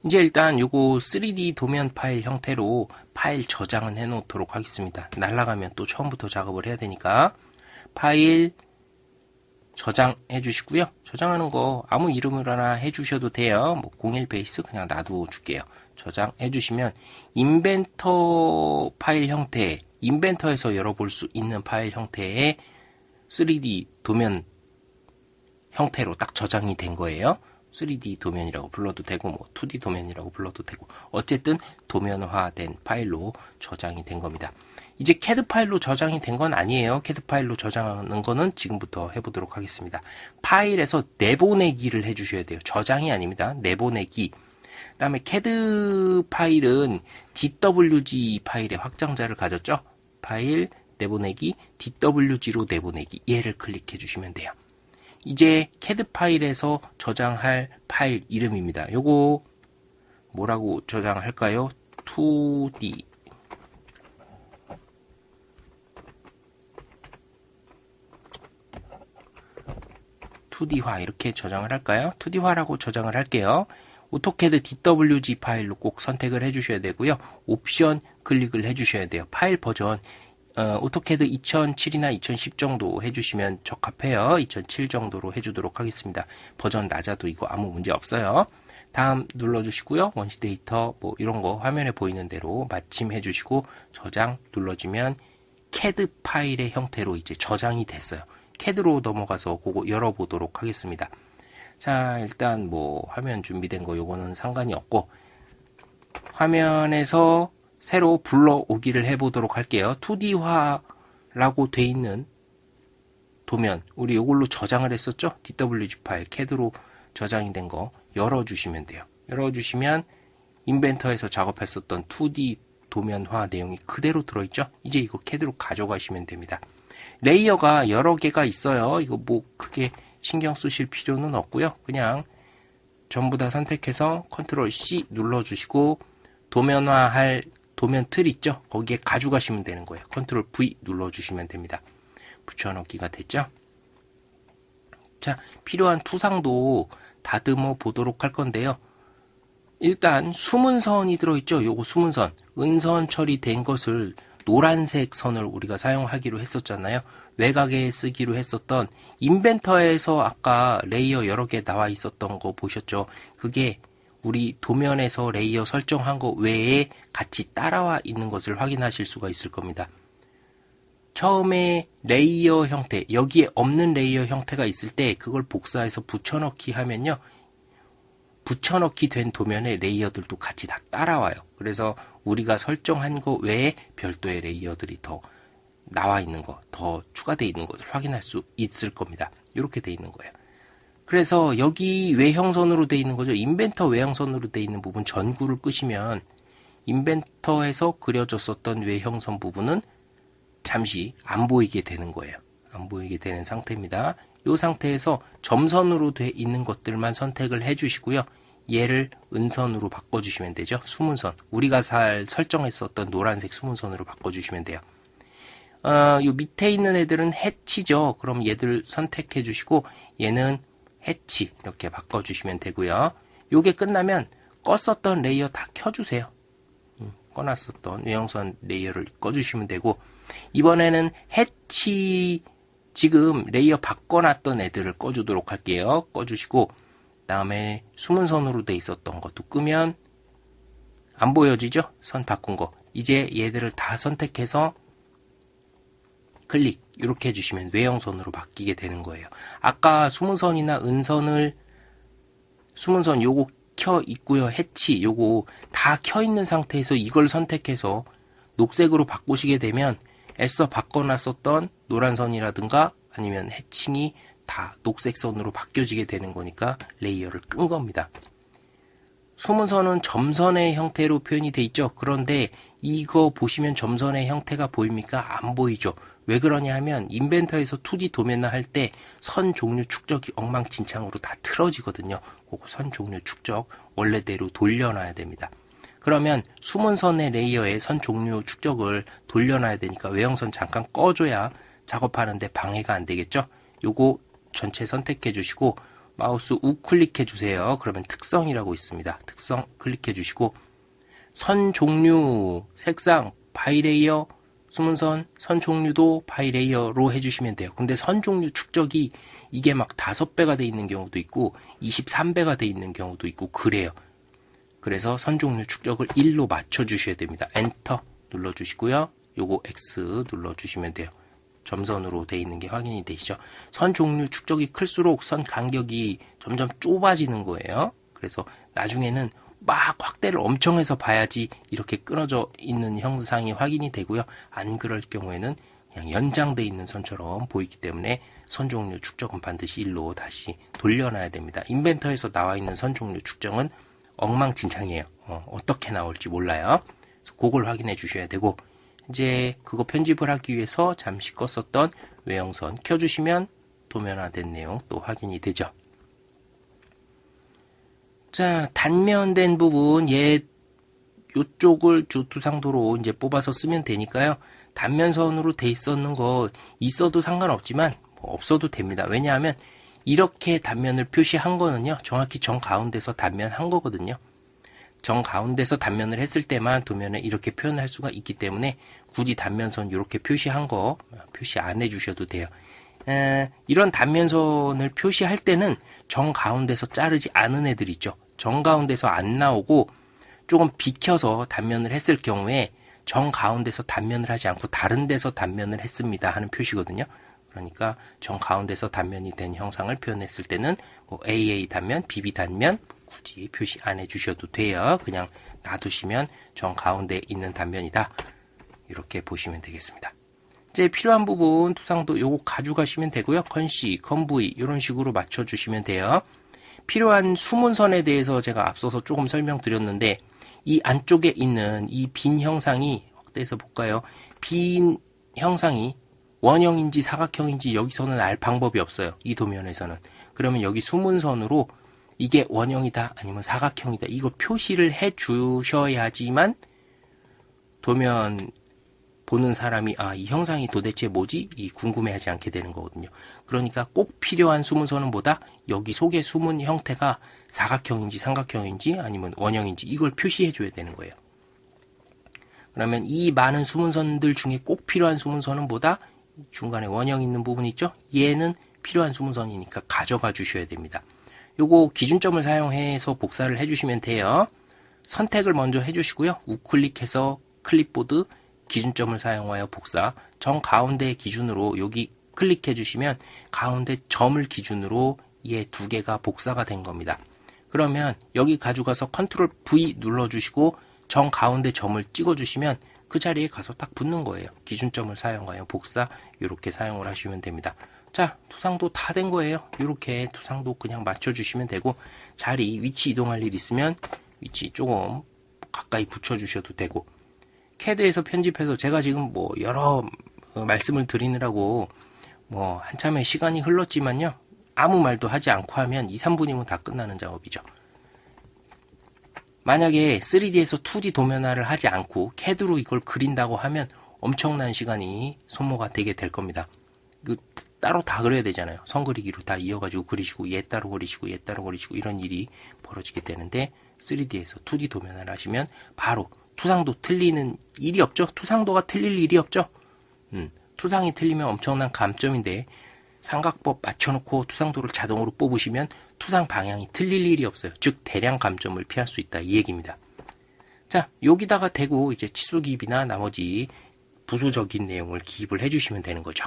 이제 일단 요거 3D 도면 파일 형태로 파일 저장은 해 놓도록 하겠습니다. 날아가면 또 처음부터 작업을 해야 되니까 파일 저장해 주시고요. 저장하는 거 아무 이름으로나 해 주셔도 돼요. 뭐 01 베이스 그냥 놔두 줄게요. 저장해 주시면 인벤터 파일 형태, 인벤터에서 열어볼 수 있는 파일 형태의 3D 도면 형태로 딱 저장이 된 거예요. 3D 도면이라고 불러도 되고 뭐 2D 도면이라고 불러도 되고 어쨌든 도면화된 파일로 저장이 된 겁니다. 이제 CAD 파일로 저장이 된 건 아니에요. CAD 파일로 저장하는 거는 지금부터 해보도록 하겠습니다. 파일에서 내보내기를 해주셔야 돼요. 저장이 아닙니다. 내보내기. 그 다음에 CAD 파일은 DWG 파일의 확장자를 가졌죠. 파일 내보내기 DWG로 내보내기 얘를 클릭해 주시면 돼요. 이제 CAD 파일에서 저장할 파일 이름입니다. 요거 뭐라고 저장할까요? 2D화 이렇게 저장을 할까요? 2D화라고 저장을 할게요. 오토캐드 DWG 파일로 꼭 선택을 해주셔야 되고요. 옵션 클릭을 해주셔야 돼요. 파일 버전 오토캐드 2007이나 2010 정도 해주시면 적합해요. 2007 정도로 해주도록 하겠습니다. 버전 낮아도 이거 아무 문제 없어요. 다음 눌러주시고요. 원시 데이터 뭐 이런 거 화면에 보이는 대로 마침해 주시고 저장 눌러주면 CAD 파일의 형태로 이제 저장이 됐어요. CAD로 넘어가서 그거 열어보도록 하겠습니다. 자, 일단 뭐 화면 준비된 거 요거는 상관이 없고 화면에서 새로 불러오기를 해보도록 할게요. 2D화라고 돼 있는 도면 우리 이걸로 저장을 했었죠. DWG 파일 CAD로 저장이 된 거 열어주시면 돼요. 열어주시면 인벤터에서 작업했었던 2D 도면화 내용이 그대로 들어있죠. 이제 이거 CAD로 가져가시면 됩니다. 레이어가 여러 개가 있어요. 이거 뭐 크게 신경 쓰실 필요는 없고요. 그냥 전부 다 선택해서 컨트롤 C 눌러주시고 도면화할 도면 틀 있죠? 거기에 가져가시면 되는 거예요. 컨트롤 V 눌러주시면 됩니다. 붙여넣기가 됐죠? 자, 필요한 투상도 다듬어 보도록 할 건데요. 일단 숨은 선이 들어있죠? 요거 숨은 선, 은선 처리된 것을 노란색 선을 우리가 사용하기로 했었잖아요. 외곽에 쓰기로 했었던 인벤터에서 아까 레이어 여러 개 나와 있었던 거 보셨죠? 그게 우리 도면에서 레이어 설정한 거 외에 같이 따라와 있는 것을 확인하실 수가 있을 겁니다. 처음에 레이어 형태, 여기에 없는 레이어 형태가 있을 때 그걸 복사해서 붙여넣기 하면요. 붙여넣기 된 도면에 레이어들도 같이 다 따라와요. 그래서 우리가 설정한 거 외에 별도의 레이어들이 더 나와 있는 거, 더 추가되어 있는 것을 확인할 수 있을 겁니다. 이렇게 되어 있는 거예요. 그래서 여기 외형선으로 되어 있는 거죠. 인벤터 외형선으로 되어 있는 부분 전구를 끄시면 인벤터에서 그려졌었던 외형선 부분은 잠시 안 보이게 되는 거예요. 안 보이게 되는 상태입니다. 이 상태에서 점선으로 되어 있는 것들만 선택을 해주시고요. 얘를 은선으로 바꿔주시면 되죠. 숨은선. 우리가 설정했었던 노란색 숨은선으로 바꿔주시면 돼요. 요 밑에 있는 애들은 해치죠. 그럼 얘들 선택해 주시고 얘는 해치 이렇게 바꿔주시면 되고요. 요게 끝나면 껐었던 레이어 다 켜주세요. 꺼놨었던 외형선 레이어를 꺼주시면 되고 이번에는 해치 지금 레이어 바꿔놨던 애들을 꺼주도록 할게요. 꺼주시고 다음에 숨은 선으로 돼 있었던 것도 끄면 안 보여지죠? 선 바꾼 거. 이제 얘들을 다 선택해서 클릭 이렇게 해주시면 외형선으로 바뀌게 되는 거예요. 아까 숨은선이나 은선을 숨은선 요거 켜 있고요. 해치 요거 다 켜 있는 상태에서 이걸 선택해서 녹색으로 바꾸시게 되면 애써 바꿔놨었던 노란선이라든가 아니면 해칭이 다 녹색 선으로 바뀌어지게 되는 거니까 레이어를 끈 겁니다. 숨은선은 점선의 형태로 표현이 돼 있죠. 그런데 이거 보시면 점선의 형태가 보입니까? 안 보이죠. 왜 그러냐 하면 인벤터에서 2D 도면을 할 때 선 종류 축적이 엉망진창으로 다 틀어지거든요. 그거 선 종류 축적 원래대로 돌려놔야 됩니다. 그러면 숨은 선의 레이어에 선 종류 축적을 돌려놔야 되니까 외형선 잠깐 꺼줘야 작업하는데 방해가 안 되겠죠. 요거 전체 선택해 주시고 마우스 우클릭해 주세요. 그러면 특성이라고 있습니다. 특성 클릭해 주시고 선 종류, 색상, 바이레이어, 숨은선, 선 종류도 바이레이어로 해주시면 돼요. 근데 선 종류 축적이 이게 막 5배가 돼 있는 경우도 있고 23배가 돼 있는 경우도 있고 그래요. 그래서 선 종류 축적을 1로 맞춰주셔야 됩니다. 엔터 눌러주시고요. 요거 X 눌러주시면 돼요. 점선으로 돼 있는 게 확인이 되시죠. 선 종류 축적이 클수록 선 간격이 점점 좁아지는 거예요. 그래서 나중에는 막 확대를 엄청 해서 봐야지 이렇게 끊어져 있는 형상이 확인이 되고요. 안 그럴 경우에는 그냥 연장돼 있는 선처럼 보이기 때문에 선 종류 축적은 반드시 1로 다시 돌려놔야 됩니다. 인벤터에서 나와 있는 선 종류 축적은 엉망진창이에요. 어떻게 나올지 몰라요. 그래서 그걸 확인해 주셔야 되고 이제 그거 편집을 하기 위해서 잠시 껐었던 외형선 켜주시면 도면화된 내용 또 확인이 되죠. 자, 단면된 부분 요쪽을 주투상도로 이제 뽑아서 쓰면 되니까요. 단면선으로 돼 있었는 거 있어도 상관없지만 없어도 됩니다. 왜냐하면 이렇게 단면을 표시한 거는요. 정확히 정 가운데서 단면한 거거든요. 정 가운데서 단면을 했을 때만 도면을 이렇게 표현할 수가 있기 때문에 굳이 단면선 이렇게 표시한 거 표시 안 해주셔도 돼요. 이런 단면선을 표시할 때는 정 가운데서 자르지 않은 애들 있죠. 정 가운데서 안 나오고 조금 비켜서 단면을 했을 경우에 정 가운데서 단면을 하지 않고 다른 데서 단면을 했습니다 하는 표시거든요. 그러니까 정 가운데서 단면이 된 형상을 표현했을 때는 뭐 AA 단면, BB 단면 굳이 표시 안 해주셔도 돼요. 그냥 놔두시면 정 가운데에 있는 단면이다. 이렇게 보시면 되겠습니다. 이제 필요한 부분 투상도 요거 가져가시면 되고요. 컨시, 컨브이 이런 식으로 맞춰주시면 돼요. 필요한 수문선에 대해서 제가 앞서서 조금 설명드렸는데 이 안쪽에 있는 이 빈 형상이 확대해서 볼까요? 빈 형상이 원형인지 사각형인지 여기서는 알 방법이 없어요. 이 도면에서는. 그러면 여기 수문선으로 이게 원형이다 아니면 사각형이다 이거 표시를 해 주셔야지만 도면 보는 사람이 이 형상이 도대체 뭐지? 궁금해하지 않게 되는 거거든요. 그러니까 꼭 필요한 수문선은 뭐다? 여기 속의 수문 형태가 사각형인지 삼각형인지 아니면 원형인지 이걸 표시해 줘야 되는 거예요. 그러면 이 많은 수문선들 중에 꼭 필요한 수문선은 뭐다? 중간에 원형 있는 부분 있죠? 얘는 필요한 수문선이니까 가져가 주셔야 됩니다. 요거 기준점을 사용해서 복사를 해주시면 돼요. 선택을 먼저 해주시고요. 우클릭해서 클립보드 기준점을 사용하여 복사. 정 가운데 기준으로 여기 클릭해 주시면 가운데 점을 기준으로 얘 두 개가 복사가 된 겁니다. 그러면 여기 가져가서 컨트롤 V 눌러주시고 정 가운데 점을 찍어주시면 그 자리에 가서 딱 붙는 거예요. 기준점을 사용하여 복사 이렇게 사용을 하시면 됩니다. 자, 투상도 다 된 거예요. 이렇게 투상도 그냥 맞춰주시면 되고 자리 위치 이동할 일 있으면 위치 조금 가까이 붙여주셔도 되고 캐드에서 편집해서 제가 지금 뭐 여러 말씀을 드리느라고 뭐 한참의 시간이 흘렀지만요. 아무 말도 하지 않고 하면 2, 3분이면 다 끝나는 작업이죠. 만약에 3D에서 2D 도면화를 하지 않고 캐드로 이걸 그린다고 하면 엄청난 시간이 소모가 되게 될 겁니다. 따로 다 그려야 되잖아요. 선 그리기로 다 이어가지고 그리시고 얘 따로 그리시고 얘 따로 그리시고 이런 일이 벌어지게 되는데 3D에서 2D 도면화를 하시면 바로 투상도 틀리는 일이 없죠. 투상도가 틀릴 일이 없죠. 투상이 틀리면 엄청난 감점인데 삼각법 맞춰놓고 투상도를 자동으로 뽑으시면 투상 방향이 틀릴 일이 없어요. 즉 대량 감점을 피할 수 있다 이 얘기입니다. 자, 여기다가 대고 이제 치수 기입이나 나머지 부수적인 내용을 기입을 해주시면 되는 거죠.